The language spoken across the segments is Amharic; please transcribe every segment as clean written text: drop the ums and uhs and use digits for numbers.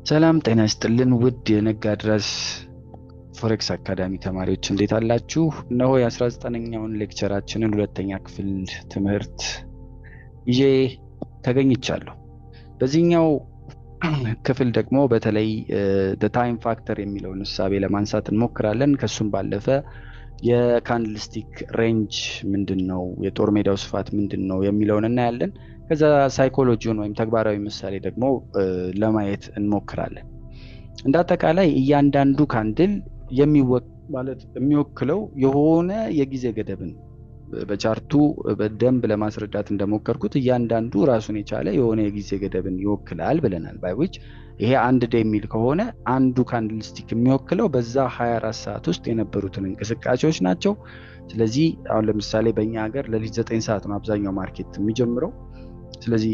ሰላም ጤና ይስጥልን ውድ የነጋድራስ ፎሬክስ አካዳሚ ተማሪዎች እንዴት አላችሁ? እነሆ የ19ኛውን ሌክቸራችንን ሁለተኛ ክፍል ትምህርት ይዤ ተገኝቻለሁ። በዚህኛው ክፍል ደግሞ በተለይ ታይም ፋክተር የሚለውን ሐሳብ ለማንሳት እንሞክራለን። ከሱም ባለፈ የካንድልስቲክ ሬንጅ ምንድነው፣ የጦር ሜዳው ስፋት ምንድነው የሚለውን እናያለን። ከዛ ሳይኮሎጂውን ወይም ተግባራዊ ምሳሌ ደግሞ ለማየት እንሞክራለን። እንዳጠቃላይ እያንዳንዱ ካንድል የሚወክለው የሆነ የጊዜ ገደብን በቻርቱ በደንብ ለማስረዳት እንደሞከርኩት እያንዳንዱ ራሱን የቻለ የሆነ የጊዜ ገደብን ይወክላል ብለናል። ባይዊች ይሄ አንድ ዴይ የሚል ከሆነ አንዱ ካንድልስቲክ የሚወክለው በዛ 24 ሰዓት ውስጥ የነበሩትን እንቅስቃሴዎች ናቸው። ስለዚህ አሁን ለምሳሌ በእኛ ሀገር ለሊት 9 ሰዓት ነው አብዛኛው ማርኬት የሚጀምረው። ስለዚህ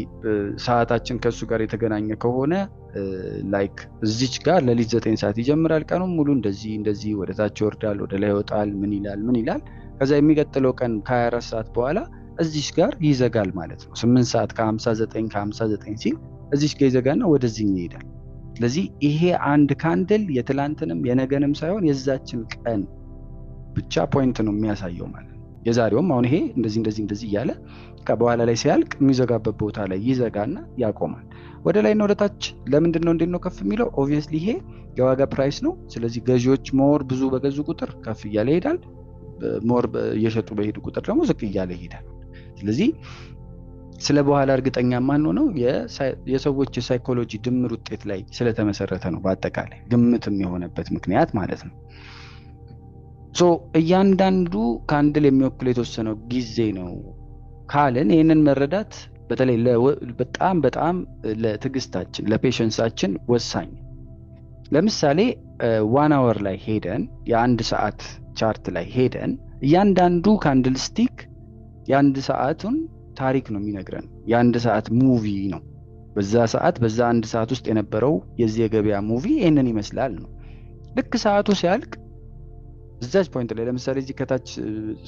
ሰዓታችን ከሱ ጋር የተገናኘ ከሆነ ላይክ እዚች ጋር ለሊት 9 ሰዓት ይጀምራል። ቀኑን ሙሉ እንደዚህ ወደ ታች ይወርዳል፣ ወደ ላይ ይወጣል፣ ምን ይላል። ከዛ የሚቀጥለው ቀን ከ24 ሰዓት በኋላ እዚች ጋር ይዘጋል ማለት ነው። 8 ሰዓት ከ59 ሲል እዚች ጋር ይዘጋና ወደዚህ ይሄዳል። ስለዚህ ይሄ አንድ ካንድል የትላንትንም የነገንም ሳይሆን የዛችን ቀን ብቻ ፖይንት ነው የሚያሳየው ማለት ነው። የዛሬውም አሁን ይሄ እንደዚህ እያለ በኋላ ላይ ሲያልቅ የሚዘጋበት ቦታ ላይ ይዘጋና ያቆማል። ወደ ላይና ወደ ታች ለምንድን ነው እንዴት ነው ከፍ የሚለው? ኦብቪየስሊ ይሄ የዋጋ ፕራይስ ነው። ስለዚህ ገዢዎች ሞር ብዙ በገዙ ቁጥር ከፍ እያለ ይሄዳል፣ ሞር እየሸጡ በሄዱ ቁጥር ደግሞ ዝቅ እያለ ይሄዳል። ስለዚህ ስለ በኋላ እርግጠኛ ማንሆነው የሰዎች የሳይኮሎጂ ድምር ውጤት ላይ ስለተመሰረተ ነው። በአጠቃላይ ግምትም የሆነበት ምክንያት ማለት ነው። እያንዳንዱ ካንድል የሚወክለው የተወሰነው ጊዜ ነው ካልን ይህንን መረዳት በተለይ በጣም ለትዕግስታችን ለፔሸንሳችን ወሳኝ። ለምሳሌ 1 አወር ላይ ሄደን የአንድ ሰዓት ቻርት ላይ ሄደን እያንዳንዱ ካንድልስቲክ የአንድ ሰዓቱን ታሪክ ነው የሚነግረን። የአንድ ሰዓት ሙቪ ነው። በዛ አንድ ሰዓት ውስጥ የነበረው የዚህ የገበያ ሙቪ ይህንን ይመስላል ነው። ልክ ሰዓቱ ሲያልቅ እዛች ፖይንት ላይ ለምሳሌ እዚህ ከታች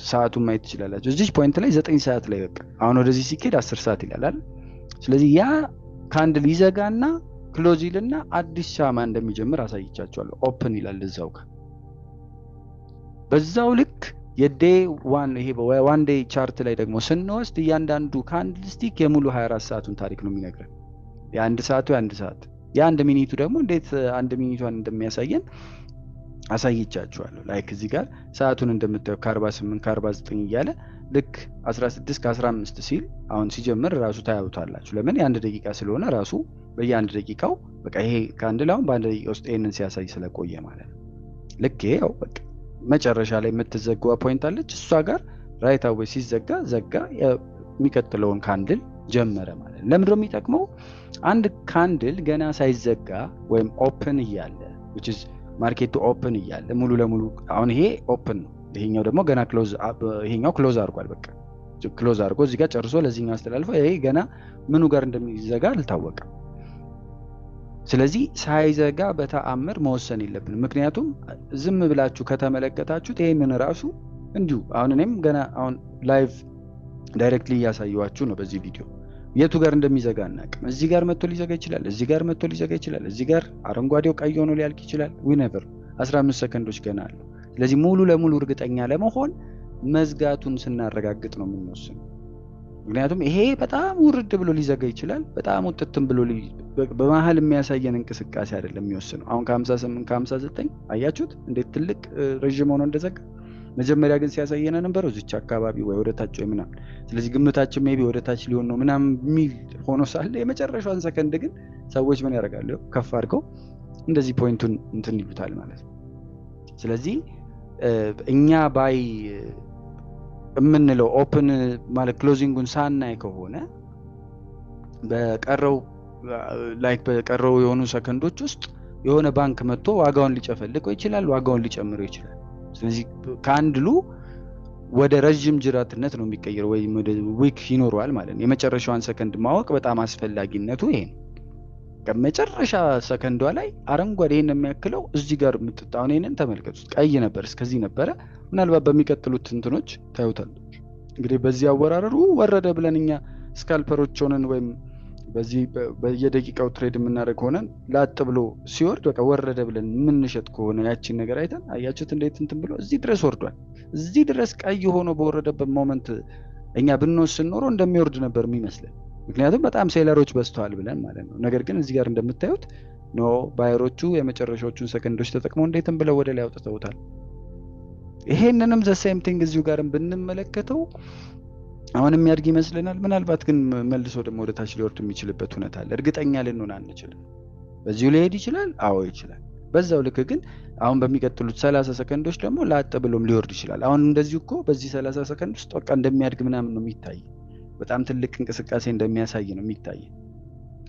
ሰዓቱን ማየት ትችላላችሁ። እዚች ፖይንት ላይ 9 ሰዓት ላይ በቃ አሁን ወደዚህ ሲኬድ 10 ሰዓት ይላል። ስለዚህ ያ ካንድል ይዘጋና ክሎዝ ይልና አዲስ ሻማ እንደሚጀምር አሳይቻችኋለሁ። ኦፕን ይላል እዛው ጋር። በዛው ልክ የዴይ 1 ይሄ በዋን ዴይ ቻርት ላይ ደግሞ ስንወስድ እያንዳንዱ ካንድልስቲክ የሙሉ 24 ሰዓቱን ታሪክ ነው የሚነግረን። የአንድ ሰዓቱ የአንድ ሚኒቱ ደግሞ እንዴት አንድ ሚኒቷን እንደሚያሳየን አሳይቻችኋለሁ። ላይክ እዚህ ጋር ሰዓቱን እንደምታዩ ከ48 ከ49 እያለ ልክ 16 ከ15 ሲል አሁን ሲጀምር ራሱ ታያዩታላችሁ። ለምን የአንድ ደቂቃ ስለሆነ ራሱ በየአንድ ደቂቃው በቃ ይሄ ካንድል አሁን በአንድ ደቂቃ ውስጥ ይሄንን ሲያሳይ ስለቆየ ማለት ነው። ልክ ይሄው በቃ መጨረሻ ላይ የምትዘጋዋ ፖይንት አለች። እሷ ጋር ራይት አዌይ ዘጋ የሚቀጥለውን ካንድል ጀመረ ማለት ነው። ለምንድነው የሚጠቅመው? አንድ ካንድል ገና ሳይዘጋ ወይም ኦፕን እያለ which is ማርኬቱ ኦፕን እያለ ሙሉ ለሙሉ አሁን ይሄ ኦፕን ነው፣ ይሄኛው ደግሞ ገና ይሄኛው ክሎዝ አድርጓል። በቃ ክሎዝ አድርጎ እዚህ ጋር ጨርሶ ለዚህኛው አስተላልፈው ይሄ ገና ምኑ ጋር እንደሚዘጋ አልታወቀም። ስለዚህ ሳይዘጋ በተአምር መወሰን የለብንም። ምክንያቱም ዝም ብላችሁ ከተመለከታችሁት ይሄንን ራሱ እንዲሁ አሁን እኔም ገና አሁን ላይቭ ዳይሬክትሊ እያሳየኋችሁ ነው በዚህ ቪዲዮ የቱ ጋር እንደሚዘጋ እናቅም። እዚህ ጋር መጥቶ ሊዘጋ ይችላል፣ እዚህ ጋር መጥቶ ሊዘጋ ይችላል፣ እዚህ ጋር አረንጓዴው ቀይ ሆኖ ሊያልቅ ይችላል። ዊነቨር 15 ሰከንዶች ገና አሉ። ስለዚህ ሙሉ ለሙሉ እርግጠኛ ለመሆን መዝጋቱን ስናረጋግጥ ነው የምንወስነው። ምክንያቱም ይሄ በጣም ውርድ ብሎ ሊዘጋ ይችላል፣ በጣም ውጥትም ብሎ በመሀል የሚያሳየን እንቅስቃሴ አይደለም የሚወስነው። አሁን ከ58 ከ59 አያችሁት እንዴት ትልቅ ረዥም ሆኖ እንደዘጋ። መጀመሪያ ግን ሲያሳየን ነበር እዚች አካባቢ ወይ ወደ ታች ወይ ምናምን። ስለዚህ ግምታችን ሜቢ ወደ ታች ሊሆን ነው ምናምን የሚል ሆኖ ሳለ የመጨረሻውን ሰከንድ ግን ሰዎች ምን ያደርጋሉ? ከፍ አድርገው እንደዚህ ፖይንቱን እንትን ይሉታል ማለት ነው። ስለዚህ እኛ ባይ የምንለው ኦፕን ማለት ክሎዚንጉን ሳናይ ከሆነ በቀረው የሆኑ ሰከንዶች ውስጥ የሆነ ባንክ መጥቶ ዋጋውን ሊጨፈልቀው ይችላል፣ ዋጋውን ሊጨምረው ይችላል። ስለዚህ ካንድሉ ወደ ረጅም ጅራትነት ነው የሚቀየረው ወይም ወደ ዊክ ይኖረዋል ማለት ነው። የመጨረሻውን ሰከንድ ማወቅ በጣም አስፈላጊነቱ ይሄ ነው። ከመጨረሻ ሰከንዷ ላይ አረንጓዴ ይሄን የሚያክለው እዚህ ጋር የምትጣውን ይሄንን ተመልከቱት። ቀይ ነበር እስከዚህ ነበረ። ምናልባት በሚቀጥሉት እንትኖች ታዩታላችሁ። እንግዲህ በዚህ አወራረሩ ወረደ ብለን እኛ ስካልፐሮች ሆነን ወይም በዚህ በየደቂቃው ትሬድ የምናደርግ ሆነን ላጥ ብሎ ሲወርድ በቃ ወረደ ብለን የምንሸጥ ከሆነ ያቺን ነገር አይተን አያችሁት እንዴት እንትን ብሎ እዚህ ድረስ ወርዷል። እዚህ ድረስ ቀይ ሆኖ በወረደበት ሞመንት እኛ ብንወስን ኖሮ እንደሚወርድ ነበር የሚመስለን፣ ምክንያቱም በጣም ሴለሮች በዝተዋል ብለን ማለት ነው። ነገር ግን እዚህ ጋር እንደምታዩት ኖ ባየሮቹ የመጨረሻዎቹን ሰከንዶች ተጠቅመው እንዴትም ብለው ወደ ላይ አውጥተውታል። ይሄንንም ዘ ሴም ቲንግ እዚሁ ጋርም ብንመለከተው አሁን የሚያድግ ይመስለናል። ምናልባት ግን መልሶ ደግሞ ወደ ታች ሊወርድ የሚችልበት ሁኔታ አለ። እርግጠኛ ልንሆን አንችልም። በዚሁ ሊሄድ ይችላል። አዎ ይችላል። በዛው ልክ ግን አሁን በሚቀጥሉት 30 ሰከንዶች ደግሞ ላጥ ብሎም ሊወርድ ይችላል። አሁን እንደዚሁ እኮ በዚህ 30 ሰከንድ ውስጥ በቃ እንደሚያድግ ምናምን ነው የሚታይ፣ በጣም ትልቅ እንቅስቃሴ እንደሚያሳይ ነው የሚታይ።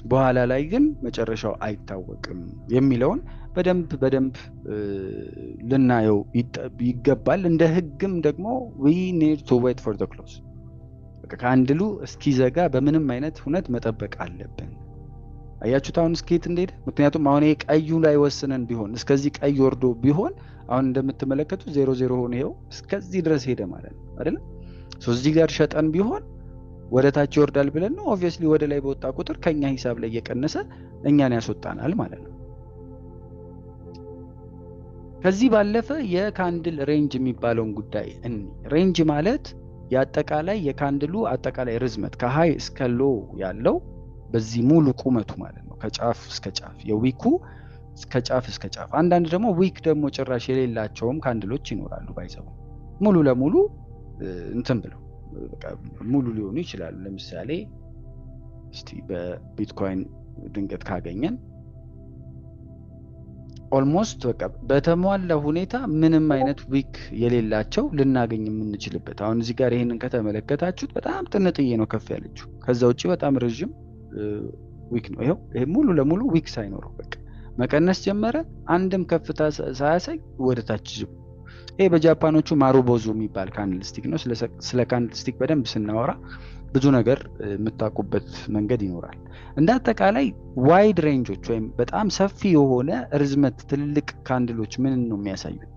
በኋላ ላይ ግን መጨረሻው አይታወቅም የሚለውን በደንብ ልናየው ይገባል። እንደ ህግም ደግሞ we need to wait for the close፣ በቃ ካንድሉ እስኪዘጋ በምንም አይነት ሁነት መጠበቅ አለብን። አያችሁት አሁን እስኪት እንደሄደ። ምክንያቱም አሁን ይሄ ቀዩ ላይ ወስነን ቢሆን እስከዚህ ቀይ ወርዶ ቢሆን አሁን እንደምትመለከቱት 00 ሆነ፣ ይሄው እስከዚህ ድረስ ሄደ ማለት ነው አይደል? እዚህ ጋር ሸጠን ቢሆን ወደ ታች ይወርዳል ብለን ነው። ኦብቪየስሊ ወደ ላይ በወጣ ቁጥር ከኛ ሂሳብ ላይ እየቀነሰ እኛን ያስወጣናል ማለት ነው። ከዚህ ባለፈ የካንድል ሬንጅ የሚባለውን ጉዳይ ሬንጅ ማለት የአጠቃላይ የካንድሉ አጠቃላይ ርዝመት ከሃይ እስከ ሎ ያለው በዚህ ሙሉ ቁመቱ ማለት ነው፣ ከጫፍ እስከ ጫፍ የዊኩ ከጫፍ እስከ ጫፍ። አንዳንድ ደግሞ ዊክ ደግሞ ጭራሽ የሌላቸውም ካንድሎች ይኖራሉ። ባይዘው ሙሉ ለሙሉ እንትን ብለው በቃ ሙሉ ሊሆኑ ይችላሉ። ለምሳሌ እስቲ በቢትኮይን ድንገት ካገኘን ኦልሞስት በቃ በተሟላ ሁኔታ ምንም አይነት ዊክ የሌላቸው ልናገኝ የምንችልበት። አሁን እዚህ ጋር ይሄንን ከተመለከታችሁት በጣም ጥንጥዬ ነው ከፍ ያለችው። ከዛ ውጪ በጣም ረጅም ዊክ ነው። ይሄ ሙሉ ለሙሉ ዊክ ሳይኖረው በቃ መቀነስ ጀመረ። አንድም ከፍታ ሳያሳይ ወደ ታች ዝም። ይሄ በጃፓኖቹ ማሩቦዙ የሚባል ካንድል ስቲክ ነው። ስለ ካንድል ስቲክ በደንብ ስናወራ ብዙ ነገር የምታውቁበት መንገድ ይኖራል። እንደ አጠቃላይ ዋይድ ሬንጆች ወይም በጣም ሰፊ የሆነ ርዝመት ትልልቅ ካንድሎች ምን ነው የሚያሳዩት?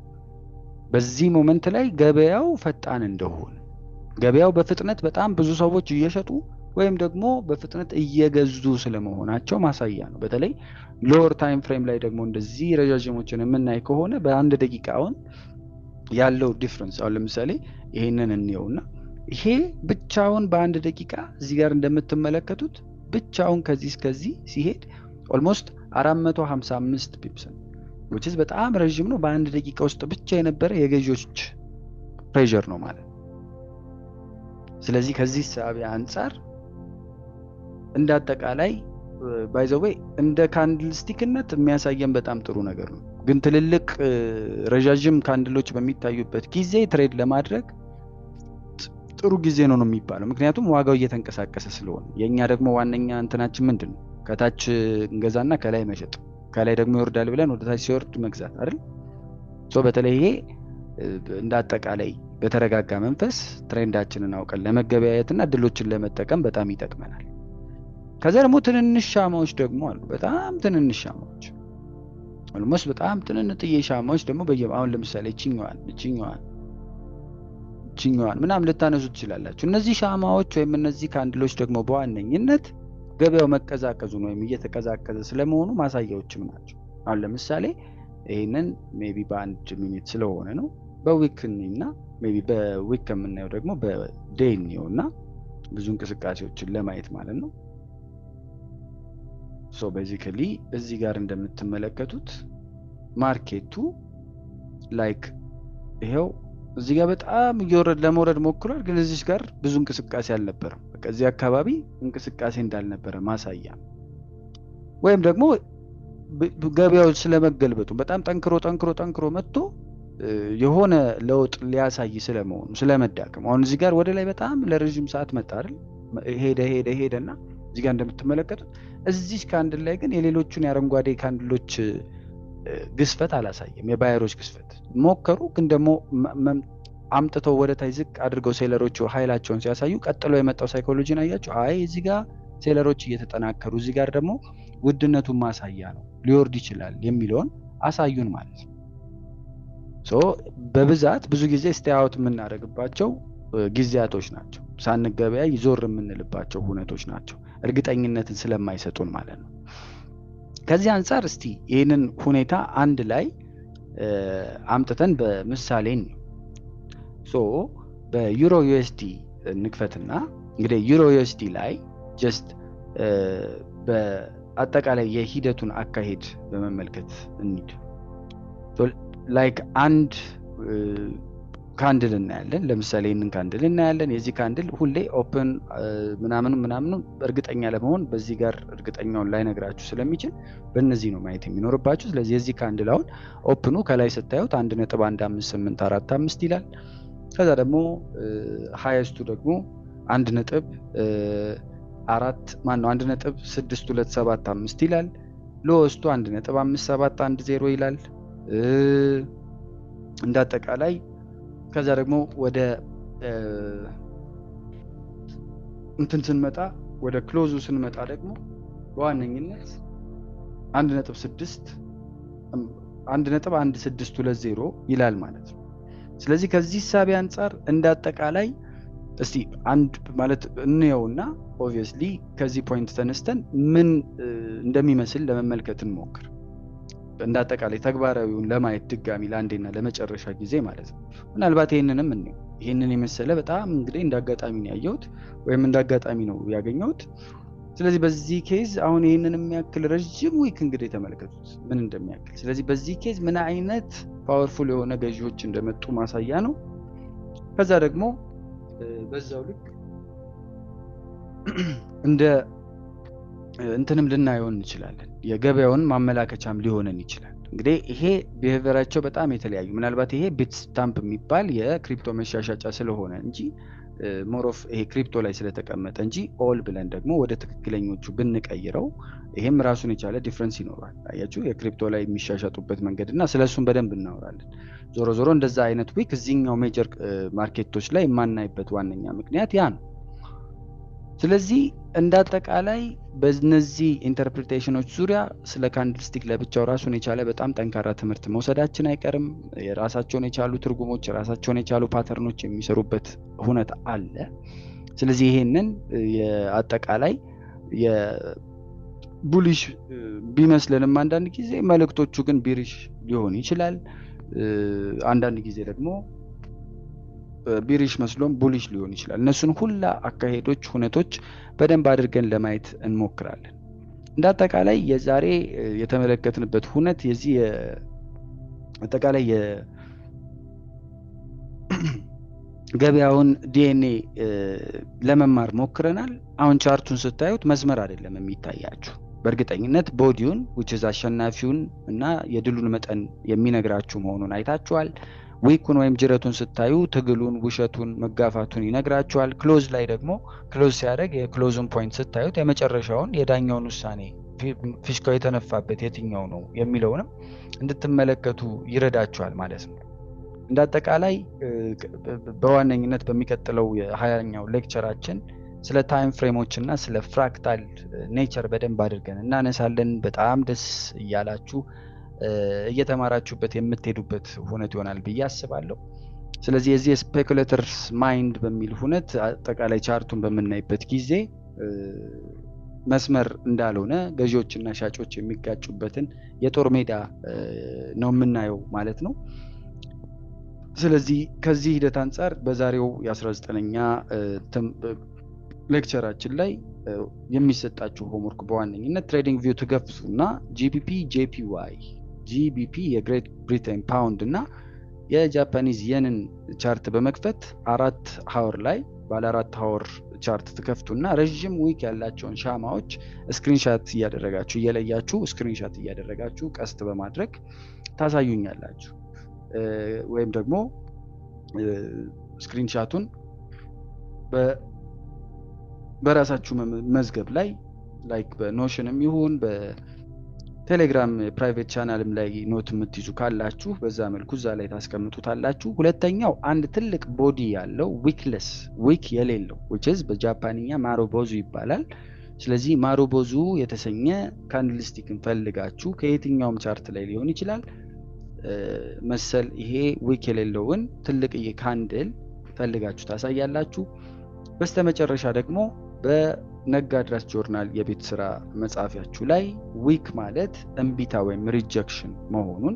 በዚህ ሞመንት ላይ ገበያው ፈጣን እንደሆነ፣ ገበያው በፍጥነት በጣም ብዙ ሰዎች እየሸጡ ወይም ደግሞ በፍጥነት እየገዙ ስለመሆናቸው ማሳያ ነው። በተለይ ሎወር ታይም ፍሬም ላይ ደግሞ እንደዚህ ረጃጅሞችን የምናይ ከሆነ በአንድ ደቂቃውን ያለው ዲፍረንስ አሁን ለምሳሌ ይሄንን እንየውና ይሄ ብቻውን በአንድ ደቂቃ እዚህ ጋር እንደምትመለከቱት ብቻውን ከዚህ እስከዚህ ሲሄድ ኦልሞስት 455 ፒፕስ which is በጣም ረጅም ነው። በአንድ ደቂቃ ውስጥ ብቻ የነበረ የገዢዎች ፕሬሸር ነው ማለት። ስለዚህ ከዚህ ሳቢያ አንፃር እንዳጠቃላይ ባይ ዘ ዌይ እንደ ካንድል ስቲክነት የሚያሳየን በጣም ጥሩ ነገር ነው። ግን ትልልቅ ረጃጅም ካንድሎች በሚታዩበት ጊዜ ትሬድ ለማድረግ ጥሩ ጊዜ ነው የሚባለው፣ ምክንያቱም ዋጋው እየተንቀሳቀሰ ስለሆነ። የኛ ደግሞ ዋነኛ እንትናችን ምንድነው? ከታች እንገዛና ከላይ መሸጥ፣ ከላይ ደግሞ ይወርዳል ብለን ወደ ታች ሲወርድ መግዛት አይደል? በተለይ ይሄ እንዳጠቃላይ በተረጋጋ መንፈስ ትሬንዳችንን አውቀን ለመገበያየትና እድሎችን ለመጠቀም በጣም ይጠቅመናል። ከዛ ደግሞ ትንንሽ ሻማዎች ደግሞ አሉ። በጣም ትንንሽ ሻማዎች ኦልሞስት በጣም ትንንጥዬ ሻማዎች ደግሞ አሁን ለምሳሌ ቺኛዋን ምናምን ልታነሱ ትችላላችሁ። እነዚህ ሻማዎች ወይም እነዚህ ካንድሎች ደግሞ በዋነኝነት ገበያው መቀዛቀዙን ወይም እየተቀዛቀዘ ስለመሆኑ ማሳያዎችም ናቸው። አሁን ለምሳሌ ይሄንን ሜቢ በአንድ ሚኒት ስለሆነ ነው በዊክኒና ሜቢ በዊክ ከምናየው ደግሞ በዴይኒውና ብዙ እንቅስቃሴዎችን ለማየት ማለት ነው። ቤዚካሊ እዚህ ጋር እንደምትመለከቱት ማርኬቱ ላይክ ይሄው እዚህ ጋር በጣም ለመውረድ ሞክሯል፣ ግን እዚህ ጋር ብዙ እንቅስቃሴ አልነበረም። በቃ እዚህ አካባቢ እንቅስቃሴ እንዳልነበረ ማሳያ፣ ወይም ደግሞ ገበያው ስለመገልበጡ በጣም ጠንክሮ መጥቶ የሆነ ለውጥ ሊያሳይ ስለመሆኑ ስለመዳከም። አሁን እዚህ ጋር ወደ ላይ በጣም ለረጅም ሰዓት መጣ አይደል? ሄደና እዚህ ጋር እንደምትመለከቱት እዚህ ካንድል ላይ ግን የሌሎቹን የአረንጓዴ ካንድሎች ግስፈት አላሳየም። የባየሮች ግስፈት ሞከሩ፣ ግን ደግሞ አምጥተው ወደ ታች ዝቅ አድርገው ሴለሮቹ ኃይላቸውን ሲያሳዩ ቀጥሎ የመጣው ሳይኮሎጂን አያችሁ። አይ እዚህ ጋር ሴለሮች እየተጠናከሩ እዚህ ጋር ደግሞ ውድነቱን ማሳያ ነው ሊወርድ ይችላል የሚለውን አሳዩን ማለት ነው። በብዛት ብዙ ጊዜ ስቴያውት የምናደርግባቸው ጊዜያቶች ናቸው። ሳንገበያይ ዞር የምንልባቸው ሁነቶች ናቸው። እርግጠኝነትን ስለማይሰጡን ማለት ነው። ከዚህ አንፃር እስቲ ይህንን ሁኔታ አንድ ላይ አምጥተን በምሳሌ ነው ሶ በዩሮ ዩኤስዲ ንክፈትና እንግዲህ ዩሮ ዩኤስዲ ላይ ጀስት በአጠቃላይ የሂደቱን አካሄድ በመመልከት እንሂድ። ላይክ አንድ ካንድል እናያለን። ለምሳሌ ይህንን ካንድል እናያለን። የዚህ ካንድል ሁሌ ኦፕን ምናምን እርግጠኛ ለመሆን በዚህ ጋር እርግጠኛውን ላይ ነግራችሁ ስለሚችል በእነዚህ ነው ማየት የሚኖርባችሁ። ስለዚህ የዚህ ካንድል አሁን ኦፕኑ ከላይ ስታዩት 1.15845 ይላል። ከዛ ደግሞ ሃይስቱ ደግሞ 1.6275 ይላል። ሎወስቱ 1.5710 ይላል። እንዳጠቃላይ ከዛ ደግሞ ወደ እንትን ስንመጣ ወደ ክሎዙ ስንመጣ ደግሞ በዋነኝነት 1.1620 ይላል ማለት ነው። ስለዚህ ከዚህ ሂሳብ አንፃር እንዳጠቃላይ እስቲ አንድ ማለት እንየውና ኦብቪየስሊ ከዚህ ፖይንት ተነስተን ምን እንደሚመስል ለመመልከት እንሞክር። እንዳጠቃላይ ተግባራዊውን ለማየት ድጋሚ ለአንዴና ለመጨረሻ ጊዜ ማለት ነው። ምናልባት ይሄንንም እንየው። ይሄንን የመሰለ በጣም እንግዲህ እንዳጋጣሚ ነው ያየሁት ወይም እንዳጋጣሚ ነው ያገኘሁት። ስለዚህ በዚህ ኬዝ አሁን ይሄንን የሚያክል ረጅም ዊክ እንግዲህ ተመልከቱት ምን እንደሚያክል። ስለዚህ በዚህ ኬዝ ምን አይነት ፓወርፉል የሆነ ገዢዎች እንደመጡ ማሳያ ነው። ከዛ ደግሞ በዛው ልክ እንደ እንትንም ልናየው እንችላለን። የገበያውን ማመላከቻም ሊሆነን ይችላል። እንግዲህ ይሄ ቢሄቪየራቸው በጣም የተለያዩ ምናልባት ይሄ ቢትስታምፕ የሚባል የክሪፕቶ መሻሻጫ ስለሆነ እንጂ ሞሮፍ ይሄ ክሪፕቶ ላይ ስለተቀመጠ እንጂ ኦል ብለን ደግሞ ወደ ትክክለኞቹ ብንቀይረው ይሄም ራሱን የቻለ ዲፍረንስ ይኖራል። አያችሁ የክሪፕቶ ላይ የሚሻሻጡበት መንገድና ስለሱም በደንብ እናወራለን። ዞሮ ዞሮ እንደዛ አይነት ዊክ እዚህኛው ሜጀር ማርኬቶች ላይ የማናይበት ዋነኛ ምክንያት ያ ነው። ስለዚህ እንዳጠቃላይ በእነዚህ ኢንተርፕሪቴሽኖች ዙሪያ ስለ ካንድልስቲክ ለብቻው ራሱን የቻለ በጣም ጠንካራ ትምህርት መውሰዳችን አይቀርም። የራሳቸውን የቻሉ ትርጉሞች የራሳቸውን የቻሉ ፓተርኖች የሚሰሩበት ሁነት አለ። ስለዚህ ይሄንን የአጠቃላይ የቡሊሽ ቢመስልንም አንዳንድ ጊዜ መልእክቶቹ ግን ቢሪሽ ሊሆን ይችላል። አንዳንድ ጊዜ ደግሞ ቢሪሽ መስሎም ቡሊሽ ሊሆን ይችላል። እነሱን ሁላ አካሄዶች ሁነቶች በደንብ አድርገን ለማየት እንሞክራለን። እንዳጠቃላይ የዛሬ የተመለከትንበት ሁነት የዚህ አጠቃላይ የገበያውን ዲኤንኤ ለመማር ሞክረናል። አሁን ቻርቱን ስታዩት መስመር አይደለም የሚታያችሁ። በእርግጠኝነት ቦዲውን which is አሸናፊውን እና የድሉን መጠን የሚነግራችሁ መሆኑን አይታችኋል። ዊኩን ወይም ጅረቱን ስታዩ ትግሉን ውሸቱን መጋፋቱን ይነግራችኋል። ክሎዝ ላይ ደግሞ ክሎዝ ሲያደርግ የክሎዙን ፖይንት ስታዩት የመጨረሻውን የዳኛውን ውሳኔ ፊሽካው የተነፋበት የትኛው ነው የሚለውንም እንድትመለከቱ ይረዳችኋል ማለት ነው። እንዳጠቃላይ በዋነኝነት በሚቀጥለው የ20ኛው ሌክቸራችን ስለ ታይም ፍሬሞች እና ስለ ፍራክታል ኔቸር በደንብ አድርገን እናነሳለን። በጣም ደስ እያላችሁ እየተማራችሁበት የምትሄዱበት ሁነት ይሆናል ብዬ አስባለሁ። ስለዚህ የዚህ ስፔኩሌተርስ ማይንድ በሚል ሁነት አጠቃላይ ቻርቱን በምናይበት ጊዜ መስመር እንዳልሆነ ገዢዎችና ሻጮች የሚጋጩበትን የጦር ሜዳ ነው የምናየው ማለት ነው። ስለዚህ ከዚህ ሂደት አንፃር በዛሬው የ19ኛ ሌክቸራችን ላይ የሚሰጣችሁ ሆምወርክ በዋነኝነት ትሬዲንግ ቪው ትገፍሱና ጂቢፒ ጄፒዋይ ጂቢፒ የግሬት ብሪቴን ፓውንድ እና የጃፓኒዝ የንን ቻርት በመክፈት 4 ሀወር ላይ ባለ 4 ሀወር ቻርት ትከፍቱና ረጅም ዊክ ያላቸውን ሻማዎች ስክሪንሻት እያደረጋችሁ እየለያችሁ ስክሪንሻት እያደረጋችሁ ቀስት በማድረግ ታሳዩኛላችሁ። ወይም ደግሞ ስክሪንሻቱን በራሳችሁ መዝገብ ላይ ላይክ በኖሽንም ይሁን በቴሌግራም ፕራይቬት ቻናልም ላይ ኖት የምትይዙ ካላችሁ በዛ መልኩ እዛ ላይ ታስቀምጡታላችሁ። ሁለተኛው አንድ ትልቅ ቦዲ ያለው ዊክለስ ዊክ የሌለው which is በጃፓንኛ ማሩቦዙ ይባላል። ስለዚህ ማሩቦዙ የተሰኘ ካንድልስቲክን ፈልጋችሁ ከየትኛውም ቻርት ላይ ሊሆን ይችላል መሰል ይሄ ዊክ የሌለውን ትልቅዬ ካንድል ፈልጋችሁ ታሳያላችሁ። በስተመጨረሻ ደግሞ ነጋድራስ ጆርናል የቤት ስራ መጻፊያችሁ ላይ ዊክ ማለት እምቢታ ወይም ሪጀክሽን መሆኑን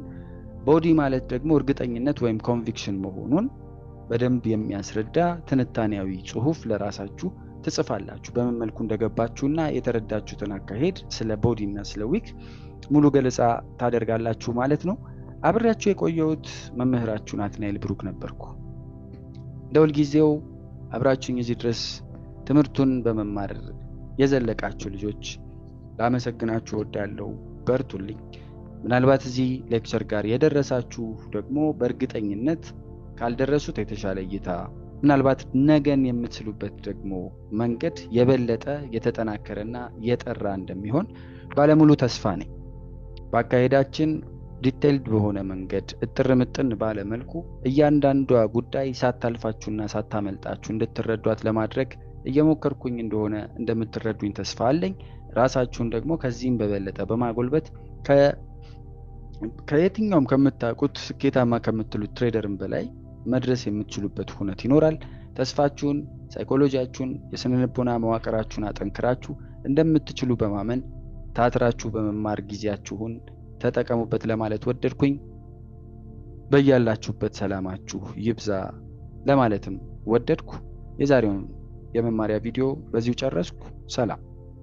ቦዲ ማለት ደግሞ እርግጠኝነት ወይም ኮንቪክሽን መሆኑን በደንብ የሚያስረዳ ትንታኔያዊ ጽሑፍ ለራሳችሁ ትጽፋላችሁ። በምን መልኩ እንደገባችሁና የተረዳችሁትን አካሄድ ስለ ቦዲ እና ስለ ዊክ ሙሉ ገለጻ ታደርጋላችሁ ማለት ነው። አብሬያችሁ የቆየሁት መምህራችሁ ናትናኤል ብሩክ ነበርኩ። እንደሁል ጊዜው አብራችሁኝ እዚህ ድረስ ትምህርቱን በመማር የዘለቃችሁ ልጆች ላመሰግናችሁ እወዳለሁ። በርቱልኝ። ምናልባት እዚህ ሌክቸር ጋር የደረሳችሁ ደግሞ በእርግጠኝነት ካልደረሱት የተሻለ እይታ ምናልባት ነገን የምትስሉበት ደግሞ መንገድ የበለጠ የተጠናከረና የጠራ እንደሚሆን ባለሙሉ ተስፋ ነኝ። በአካሄዳችን ዲቴይልድ በሆነ መንገድ እጥር ምጥን ባለ መልኩ እያንዳንዷ ጉዳይ ሳታልፋችሁና ሳታመልጣችሁ እንድትረዷት ለማድረግ እየሞከርኩኝ እንደሆነ እንደምትረዱኝ ተስፋ አለኝ። ራሳችሁን ደግሞ ከዚህም በበለጠ በማጎልበት ከየትኛውም ከምታውቁት ስኬታማ ከምትሉት ትሬደርም በላይ መድረስ የምትችሉበት ሁኔታ ይኖራል። ተስፋችሁን፣ ሳይኮሎጂያችሁን፣ የስነ ልቦና መዋቅራችሁን አጠንክራችሁ እንደምትችሉ በማመን ታትራችሁ በመማር ጊዜያችሁን ተጠቀሙበት ለማለት ወደድኩኝ። በያላችሁበት ሰላማችሁ ይብዛ ለማለትም ወደድኩ። የዛሬውን የመማሪያ ቪዲዮ በዚሁ ጨረስኩ። ሰላም።